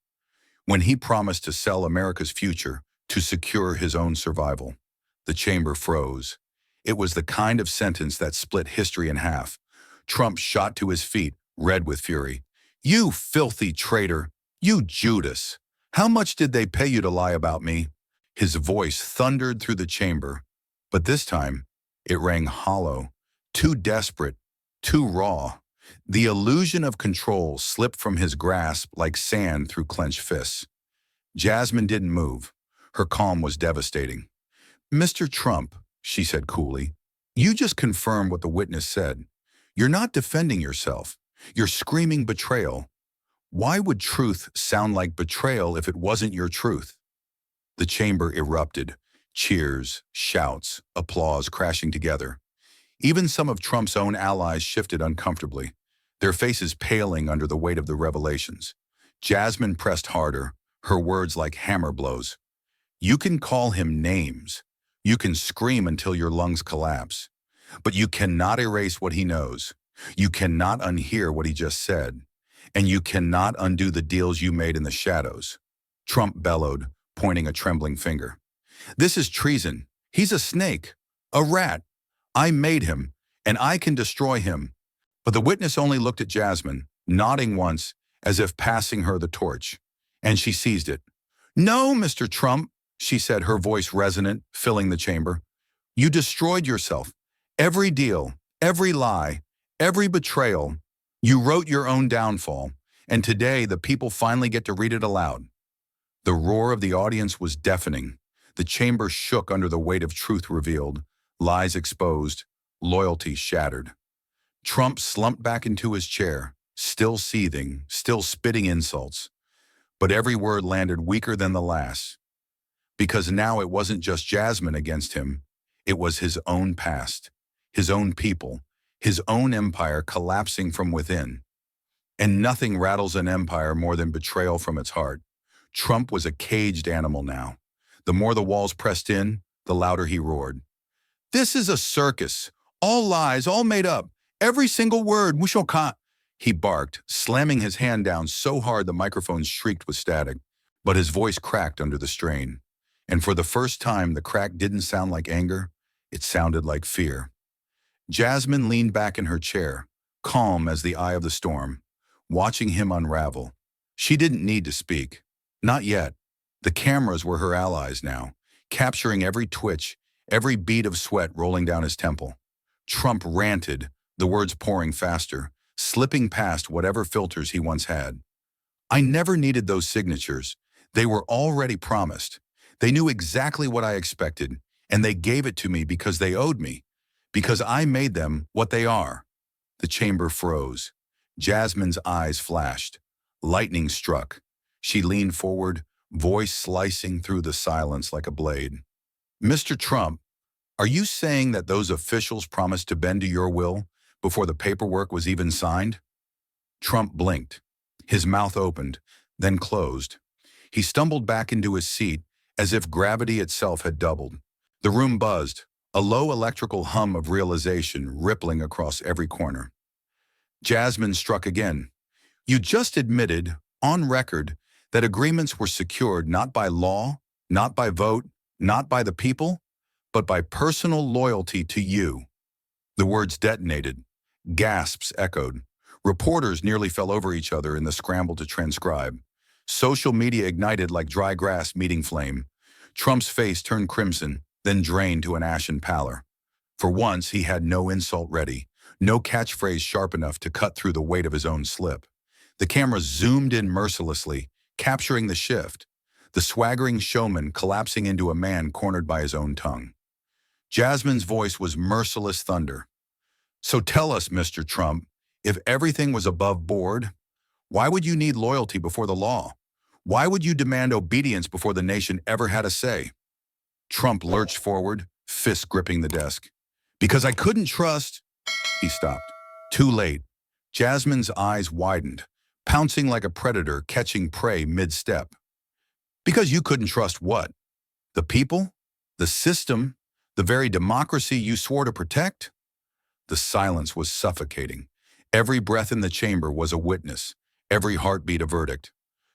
"when he promised to sell America's future to secure his own survival." The chamber froze. It was the kind of sentence that split history in half. Trump shot to his feet, red with fury. "You filthy traitor! You Judas! How much did they pay you to lie about me?" His voice thundered through the chamber, but this time it rang hollow, too desperate, too raw. The illusion of control slipped from his grasp like sand through clenched fists. Jasmine didn't move. Her calm was devastating. "Mr. Trump," she said coolly, "you just confirmed what the witness said. You're not defending yourself. You're screaming betrayal. Why would truth sound like betrayal if it wasn't your truth?" The chamber erupted. Cheers, shouts, applause crashing together. Even some of Trump's own allies shifted uncomfortably, their faces paling under the weight of the revelations. Jasmine pressed harder, her words like hammer blows. "You can call him names. You can scream until your lungs collapse. But you cannot erase what he knows. You cannot unhear what he just said. And you cannot undo the deals you made in the shadows." Trump bellowed, pointing a trembling finger. "This is treason. He's a snake, a rat. I made him, and I can destroy him." But the witness only looked at Jasmine, nodding once, as if passing her the torch. And she seized it. "No, Mr. Trump," she said, her voice resonant, filling the chamber. "You destroyed yourself. Every deal, every lie, every betrayal. You wrote your own downfall, and today the people finally get to read it aloud." The roar of the audience was deafening. The chamber shook under the weight of truth revealed, lies exposed, loyalty shattered. Trump slumped back into his chair, still seething, still spitting insults. But every word landed weaker than the last. Because now it wasn't just Jasmine against him. It was his own past, his own people, his own empire collapsing from within. And nothing rattles an empire more than betrayal from its heart. Trump was a caged animal now. The more the walls pressed in, the louder he roared. "This is a circus. All lies, all made up. Every single word, mushoka," he barked, slamming his hand down so hard the microphone shrieked with static. But his voice cracked under the strain. And for the first time, the crack didn't sound like anger. It sounded like fear. Jasmine leaned back in her chair, calm as the eye of the storm, watching him unravel. She didn't need to speak. Not yet. The cameras were her allies now, capturing every twitch, every bead of sweat rolling down his temple. Trump ranted, the words pouring faster, slipping past whatever filters he once had. "I never needed those signatures. They were already promised. They knew exactly what I expected, and they gave it to me because they owed me, because I made them what they are." The chamber froze. Jasmine's eyes flashed. Lightning struck. She leaned forward, voice slicing through the silence like a blade. "Mr. Trump, are you saying that those officials promised to bend to your will before the paperwork was even signed?" Trump blinked. His mouth opened, then closed. He stumbled back into his seat as if gravity itself had doubled. The room buzzed, a low electrical hum of realization rippling across every corner. Jasmine struck again. You just admitted, on record, that agreements were secured not by law, not by vote, not by the people, but by personal loyalty to you. The words detonated. Gasps echoed. Reporters nearly fell over each other in the scramble to transcribe. Social media ignited like dry grass meeting flame. Trump's face turned crimson, then drained to an ashen pallor. For once, he had no insult ready, no catchphrase sharp enough to cut through the weight of his own slip. The camera zoomed in mercilessly, capturing the shift, the swaggering showman collapsing into a man cornered by his own tongue. Jasmine's voice was merciless thunder. So tell us, Mr. Trump, if everything was above board, why would you need loyalty before the law? Why would you demand obedience before the nation ever had a say? Trump lurched forward, fist gripping the desk. Because I couldn't trust... He stopped. Too late. Jasmine's eyes widened, pouncing like a predator catching prey mid-step. Because you couldn't trust what? The people? The system? The very democracy you swore to protect? The silence was suffocating. Every breath in the chamber was a witness, every heartbeat a verdict.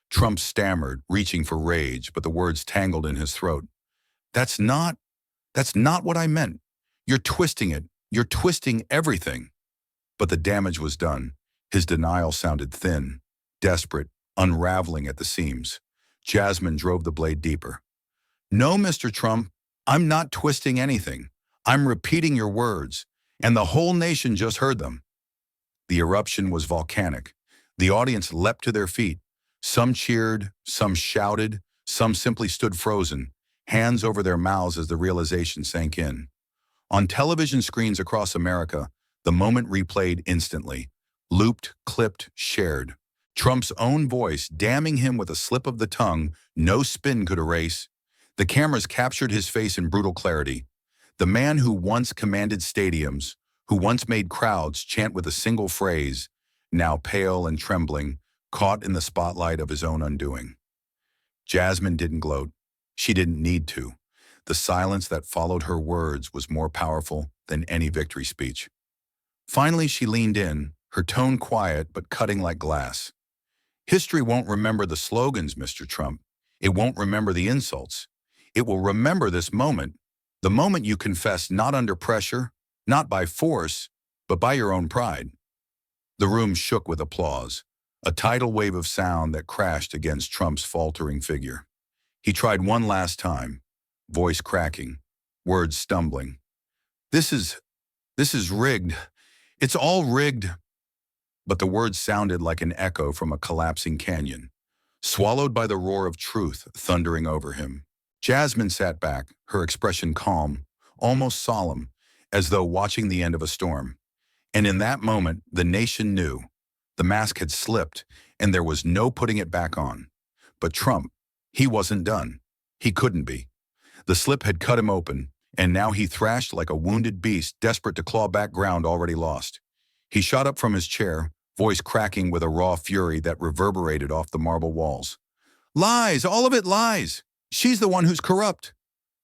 Trump stammered, reaching for rage, but the words tangled in his throat. That's not what I meant. You're twisting it. You're twisting everything. But the damage was done. His denial sounded thin, desperate, unraveling at the seams. Jasmine drove the blade deeper. No, Mr. Trump, I'm not twisting anything. I'm repeating your words, and the whole nation just heard them. The eruption was volcanic. The audience leapt to their feet. Some cheered, some shouted, some simply stood frozen, hands over their mouths as the realization sank in. On television screens across America, the moment replayed instantly, looped, clipped, shared. Trump's own voice damning him with a slip of the tongue no spin could erase. The cameras captured his face in brutal clarity. The man who once commanded stadiums, who once made crowds chant with a single phrase, now pale and trembling, caught in the spotlight of his own undoing. Jasmine didn't gloat. She didn't need to. The silence that followed her words was more powerful than any victory speech. Finally, she leaned in, her tone quiet but cutting like glass. History won't remember the slogans, Mr. Trump. It won't remember the insults. It will remember this moment, the moment you confessed not under pressure, not by force, but by your own pride. The room shook with applause, a tidal wave of sound that crashed against Trump's faltering figure. He tried one last time, voice cracking, words stumbling. This is rigged. It's all rigged. But the words sounded like an echo from a collapsing canyon, swallowed by the roar of truth thundering over him. Jasmine sat back, her expression calm, almost solemn, as though watching the end of a storm. And in that moment, the nation knew. The mask had slipped, and there was no putting it back on. But Trump, he wasn't done. He couldn't be. The slip had cut him open, and now he thrashed like a wounded beast desperate to claw back ground already lost. He shot up from his chair, voice cracking with a raw fury that reverberated off the marble walls. Lies, all of it lies. She's the one who's corrupt.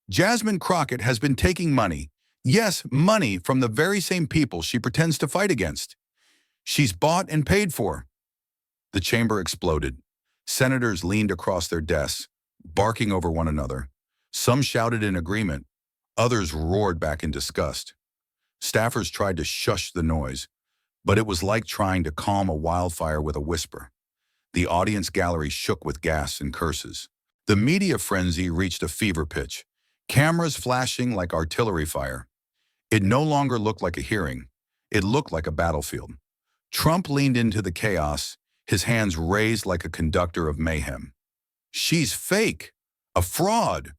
Jasmine Crockett has been taking money. Yes, money from the very same people she pretends to fight against. She's bought and paid for. The chamber exploded. Senators leaned across their desks, barking over one another. Some shouted in agreement. Others roared back in disgust. Staffers tried to shush the noise, but it was like trying to calm a wildfire with a whisper. The audience gallery shook with gasps and curses. The media frenzy reached a fever pitch, cameras flashing like artillery fire. It no longer looked like a hearing. It looked like a battlefield. Trump leaned into the chaos, his hands raised like a conductor of mayhem. She's fake, a fraud.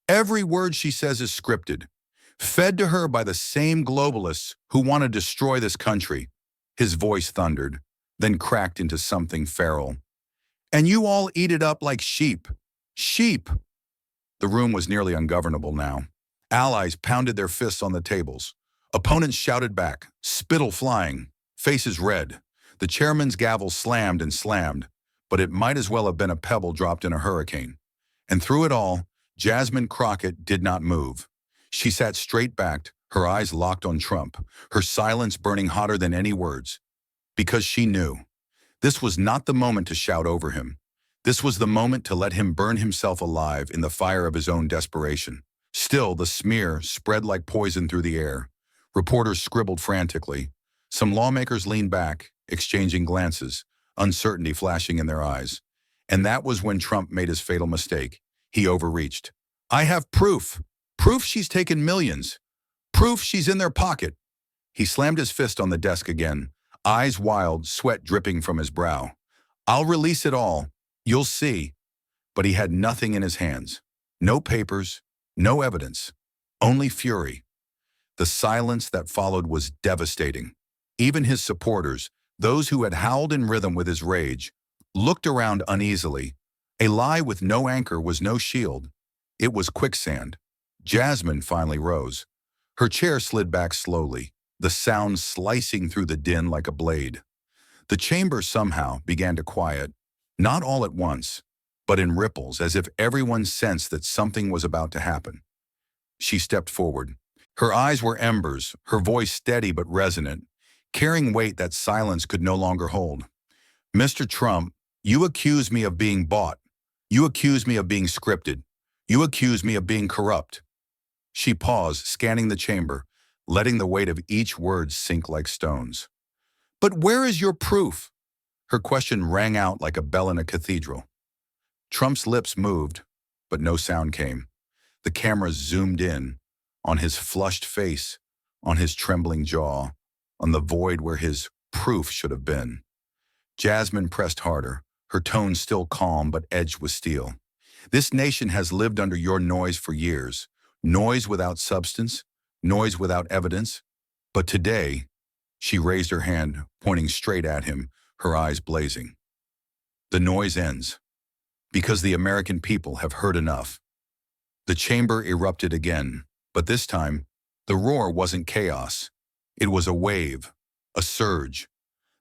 Every word she says is scripted, fed to her by the same globalists who want to destroy this country. His voice thundered, then cracked into something feral. And you all eat it up like sheep. Sheep! The room was nearly ungovernable now. Allies pounded their fists on the tables. Opponents shouted back, spittle flying, faces red. The chairman's gavel slammed and slammed, but it might as well have been a pebble dropped in a hurricane. And through it all, Jasmine Crockett did not move. She sat straight-backed, her eyes locked on Trump, her silence burning hotter than any words. Because she knew. This was not the moment to shout over him. This was the moment to let him burn himself alive in the fire of his own desperation. Still, the smear spread like poison through the air. Reporters scribbled frantically. Some lawmakers leaned back, exchanging glances, uncertainty flashing in their eyes. And that was when Trump made his fatal mistake. He overreached. "I have proof. Proof she's taken millions. Proof she's in their pocket." He slammed his fist on the desk again, eyes wild, sweat dripping from his brow. "I'll release it all. You'll see." But he had nothing in his hands. No papers, no evidence, only fury. The silence that followed was devastating. Even his supporters, those who had howled in rhythm with his rage, looked around uneasily. A lie with no anchor was no shield. It was quicksand. Jasmine finally rose. Her chair slid back slowly, the sound slicing through the din like a blade. The chamber somehow began to quiet, not all at once, but in ripples, as if everyone sensed that something was about to happen. She stepped forward. Her eyes were embers, her voice steady but resonant, carrying weight that silence could no longer hold. "Mr. Trump, you accuse me of being bought. You accuse me of being scripted. You accuse me of being corrupt." She paused, scanning the chamber, letting the weight of each word sink like stones. "But where is your proof?" Her question rang out like a bell in a cathedral. Trump's lips moved, but no sound came. The cameras zoomed in, on his flushed face, on his trembling jaw, on the void where his proof should have been. Jasmine pressed harder, her tone still calm but edged with steel. "This nation has lived under your noise for years. Noise without substance, noise without evidence. But today," she raised her hand, pointing straight at him, her eyes blazing, "the noise ends. Because the American people have heard enough." The chamber erupted again, but this time, the roar wasn't chaos. It was a wave, a surge.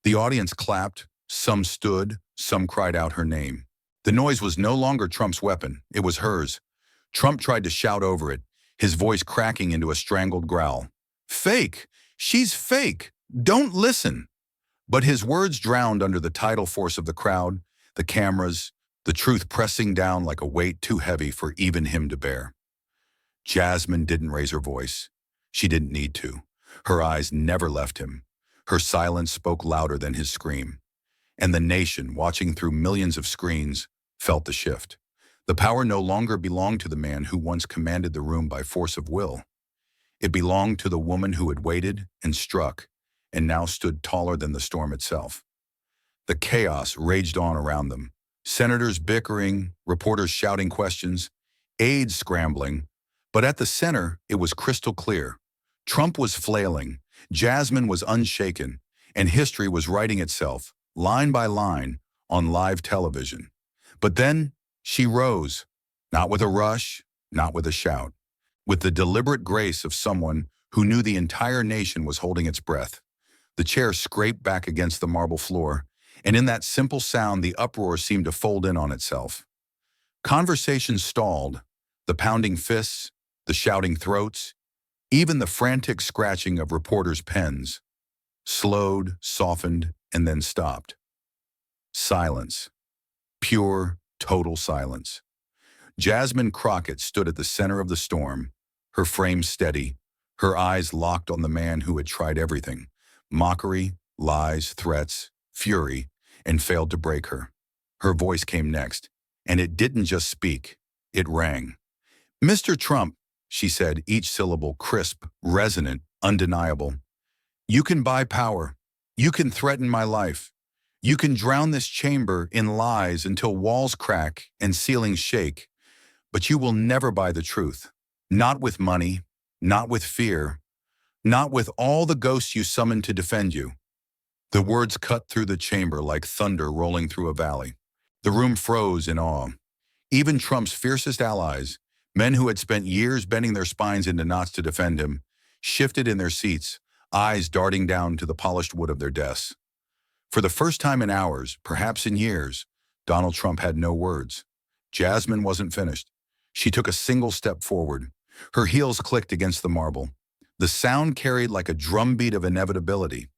The audience clapped, some stood, some cried out her name. The noise was no longer Trump's weapon, it was hers. Trump tried to shout over it, his voice cracking into a strangled growl. "Fake! She's fake! Don't listen!" But his words drowned under the tidal force of the crowd, the cameras, the truth pressing down like a weight too heavy for even him to bear. Jasmine didn't raise her voice. She didn't need to. Her eyes never left him. Her silence spoke louder than his scream. And the nation, watching through millions of screens, felt the shift. The power no longer belonged to the man who once commanded the room by force of will. It belonged to the woman who had waited and struck, and now stood taller than the storm itself. The chaos raged on around them. Senators bickering, reporters shouting questions, aides scrambling. But at the center, it was crystal clear. Trump was flailing, Jasmine was unshaken, and history was writing itself, line by line, on live television. But then, she rose, not with a rush, not with a shout, with the deliberate grace of someone who knew the entire nation was holding its breath. The chair scraped back against the marble floor, and in that simple sound the uproar seemed to fold in on itself. Conversation stalled, the pounding fists, the shouting throats, even the frantic scratching of reporters' pens, slowed, softened, and then stopped. Silence. Pure, total silence. Jasmine Crockett stood at the center of the storm, her frame steady, her eyes locked on the man who had tried everything: mockery, lies, threats, fury, and failed to break her. Her voice came next, and it didn't just speak, it rang. "Mr. Trump," she said, each syllable crisp, resonant, undeniable. "You can buy power. You can threaten my life. You can drown this chamber in lies until walls crack and ceilings shake. But you will never buy the truth. Not with money, not with fear, not with all the ghosts you summoned to defend you." The words cut through the chamber like thunder rolling through a valley. The room froze in awe. Even Trump's fiercest allies, men who had spent years bending their spines into knots to defend him, shifted in their seats, eyes darting down to the polished wood of their desks. For the first time in hours, perhaps in years, Donald Trump had no words. Jasmine wasn't finished. She took a single step forward. Her heels clicked against the marble. The sound carried like a drumbeat of inevitability.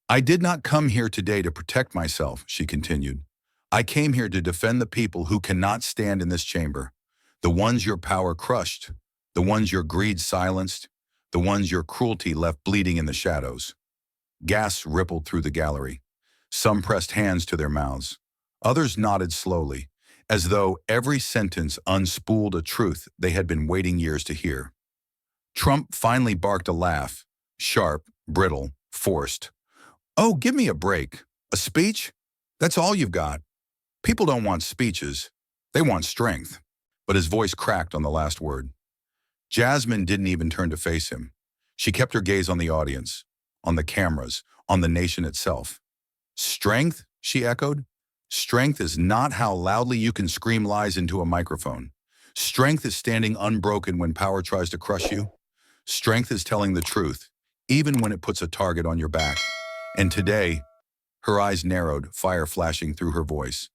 "I did not come here today to protect myself," she continued. "I came here to defend the people who cannot stand in this chamber. The ones your power crushed, the ones your greed silenced, the ones your cruelty left bleeding in the shadows." Gasps rippled through the gallery. Some pressed hands to their mouths. Others nodded slowly, as though every sentence unspooled a truth they had been waiting years to hear. Trump finally barked a laugh, sharp, brittle, forced. "Oh, give me a break. A speech? That's all you've got. People don't want speeches. They want strength." But his voice cracked on the last word. Jasmine didn't even turn to face him. She kept her gaze on the audience, on the cameras, on the nation itself. "Strength?" she echoed. "Strength is not how loudly you can scream lies into a microphone. Strength is standing unbroken when power tries to crush you. Strength is telling the truth, even when it puts a target on your back." And today, her eyes narrowed, fire flashing through her voice.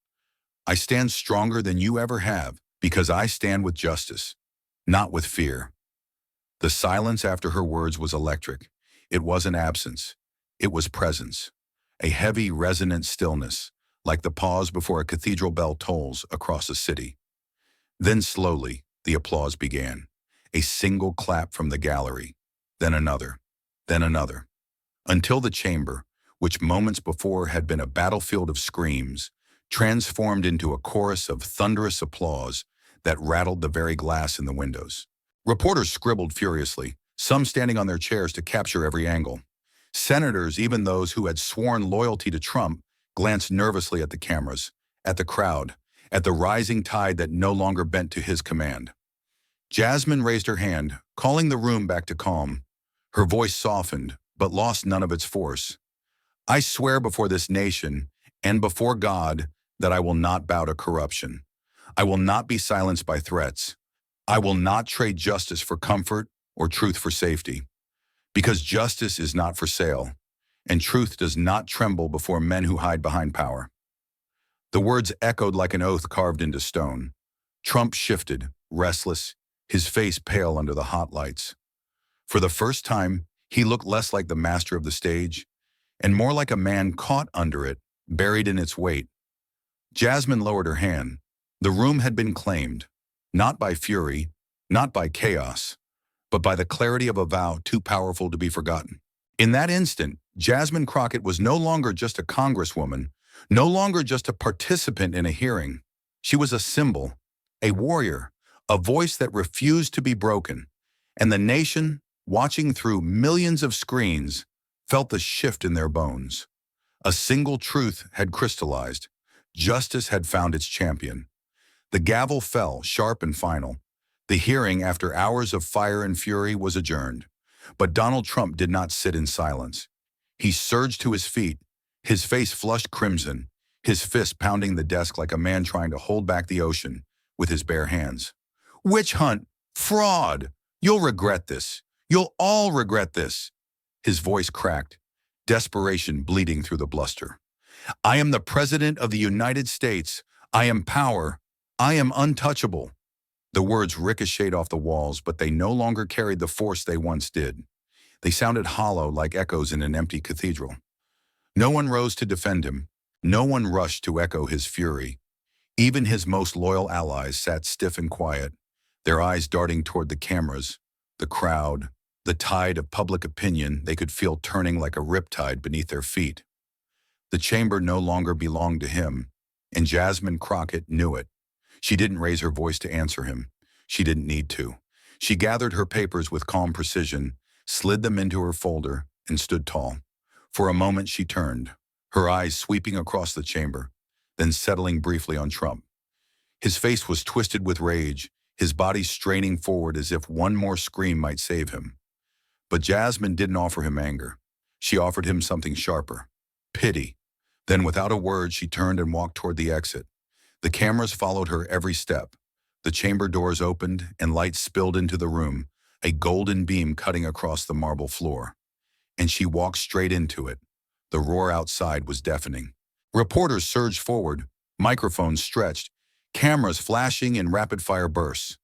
"I stand stronger than you ever have because I stand with justice, not with fear." The silence after her words was electric. It wasn't absence. It was presence. A heavy, resonant stillness, like the pause before a cathedral bell tolls across a city. Then slowly, the applause began. A single clap from the gallery, then another, until the chamber, which moments before had been a battlefield of screams, transformed into a chorus of thunderous applause that rattled the very glass in the windows. Reporters scribbled furiously, some standing on their chairs to capture every angle. Senators, even those who had sworn loyalty to Trump, glanced nervously at the cameras, at the crowd, at the rising tide that no longer bent to his command. Jasmine raised her hand, calling the room back to calm. Her voice softened, but lost none of its force. "I swear before this nation and before God that I will not bow to corruption. I will not be silenced by threats. I will not trade justice for comfort or truth for safety. Because justice is not for sale, and truth does not tremble before men who hide behind power." The words echoed like an oath carved into stone. Trump shifted, restless, his face pale under the hot lights. For the first time, he looked less like the master of the stage, and more like a man caught under it, buried in its weight. Jasmine lowered her hand. The room had been claimed, not by fury, not by chaos, but by the clarity of a vow too powerful to be forgotten. In that instant, Jasmine Crockett was no longer just a congresswoman, no longer just a participant in a hearing. She was a symbol, a warrior, a voice that refused to be broken. And the nation, watching through millions of screens, felt the shift in their bones. A single truth had crystallized. Justice had found its champion. The gavel fell, sharp and final. The hearing, after hours of fire and fury, was adjourned. But Donald Trump did not sit in silence. He surged to his feet, his face flushed crimson, his fist pounding the desk like a man trying to hold back the ocean with his bare hands. "Witch hunt! Fraud! You'll regret this! You'll all regret this!" His voice cracked, desperation bleeding through the bluster. "I am the President of the United States. I am power. I am untouchable." The words ricocheted off the walls, but they no longer carried the force they once did. They sounded hollow, like echoes in an empty cathedral. No one rose to defend him. No one rushed to echo his fury. Even his most loyal allies sat stiff and quiet, their eyes darting toward the cameras, the crowd, the tide of public opinion they could feel turning like a riptide beneath their feet. The chamber no longer belonged to him, and Jasmine Crockett knew it. She didn't raise her voice to answer him. She didn't need to. She gathered her papers with calm precision, slid them into her folder, and stood tall. For a moment she turned, her eyes sweeping across the chamber, then settling briefly on Trump. His face was twisted with rage, his body straining forward as if one more scream might save him. But Jasmine didn't offer him anger. She offered him something sharper, pity. Then without a word, she turned and walked toward the exit. The cameras followed her every step. The chamber doors opened and light spilled into the room, a golden beam cutting across the marble floor. And she walked straight into it, The roar outside was deafening. Reporters surged forward, microphones stretched, cameras flashing in rapid-fire bursts.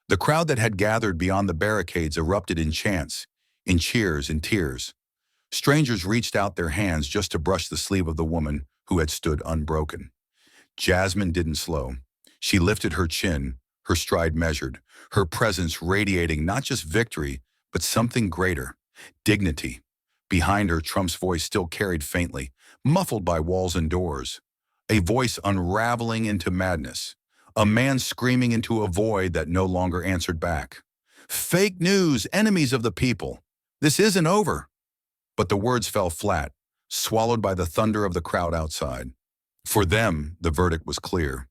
The crowd that had gathered beyond the barricades erupted in chants, in cheers and tears. Strangers reached out their hands just to brush the sleeve of the woman who had stood unbroken. Jasmine didn't slow. She lifted her chin, her stride measured, her presence radiating not just victory, but something greater, dignity. Behind her, Trump's voice still carried faintly, muffled by walls and doors. A voice unraveling into madness. A man screaming into a void that no longer answered back. Fake news, enemies of the people. This isn't over. But the words fell flat, swallowed by the thunder of the crowd outside. For them, the verdict was clear.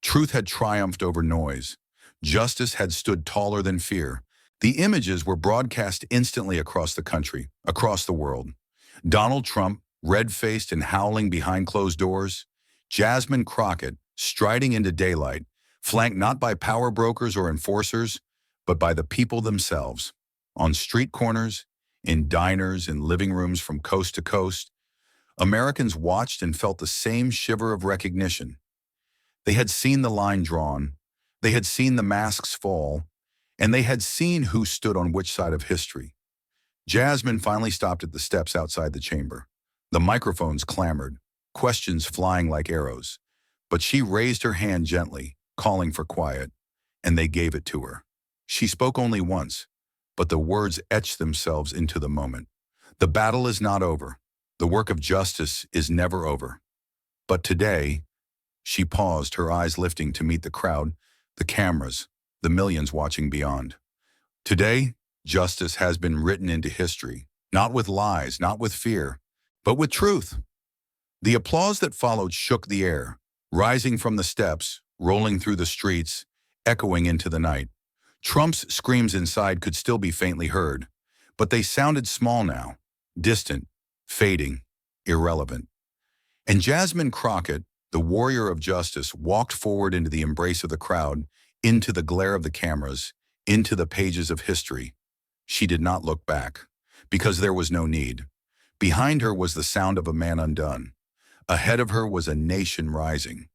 Truth had triumphed over noise. Justice had stood taller than fear. The images were broadcast instantly across the country, across the world. Donald Trump, red-faced and howling behind closed doors. Jasmine Crockett, striding into daylight, flanked not by power brokers or enforcers, but by the people themselves. On street corners, in diners, in living rooms from coast to coast, Americans watched and felt the same shiver of recognition. They had seen the line drawn, they had seen the masks fall, and they had seen who stood on which side of history. Jasmine finally stopped at the steps outside the chamber. The microphones clamored, questions flying like arrows. But she raised her hand gently, calling for quiet, and they gave it to her. She spoke only once, but the words etched themselves into the moment. The battle is not over. The work of justice is never over. But today, she paused, her eyes lifting to meet the crowd, the cameras, the millions watching beyond. Today, justice has been written into history, not with lies, not with fear, but with truth. The applause that followed shook the air, rising from the steps, rolling through the streets, echoing into the night. Trump's screams inside could still be faintly heard, but they sounded small now, distant, fading, irrelevant. And Jasmine Crockett, the warrior of justice, walked forward into the embrace of the crowd, into the glare of the cameras, into the pages of history. She did not look back, because there was no need. Behind her was the sound of a man undone. Ahead of her was a nation rising.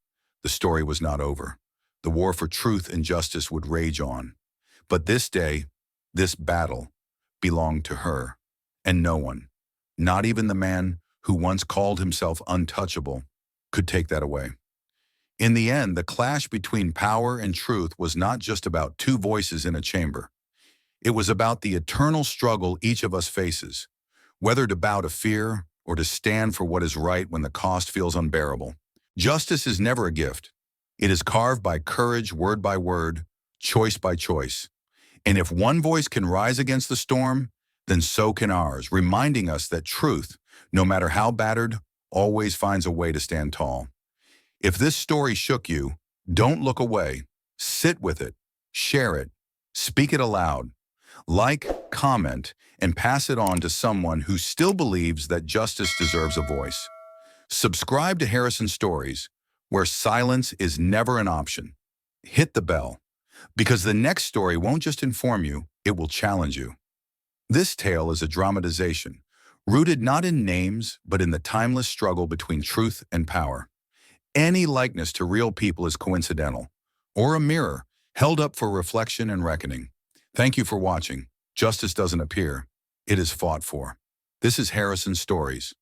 The story was not over. The war for truth and justice would rage on. But this day, this battle, belonged to her, and no one, not even the man who once called himself untouchable, could take that away. In the end, the clash between power and truth was not just about two voices in a chamber. It was about the eternal struggle each of us faces, whether to bow to fear or to stand for what is right when the cost feels unbearable. Justice is never a gift. It is carved by courage, word by word, choice by choice. And if one voice can rise against the storm, then so can ours, reminding us that truth, no matter how battered, always finds a way to stand tall. If this story shook you, don't look away. Sit with it, share it, speak it aloud. Like, comment, and pass it on to someone who still believes that justice deserves a voice. Subscribe to Harrison Stories, where silence is never an option. Hit the bell, because the next story won't just inform you, it will challenge you. This tale is a dramatization, rooted not in names, but in the timeless struggle between truth and power. Any likeness to real people is coincidental, or a mirror held up for reflection and reckoning. Thank you for watching. Justice doesn't appear. It is fought for. This is Harrison Stories.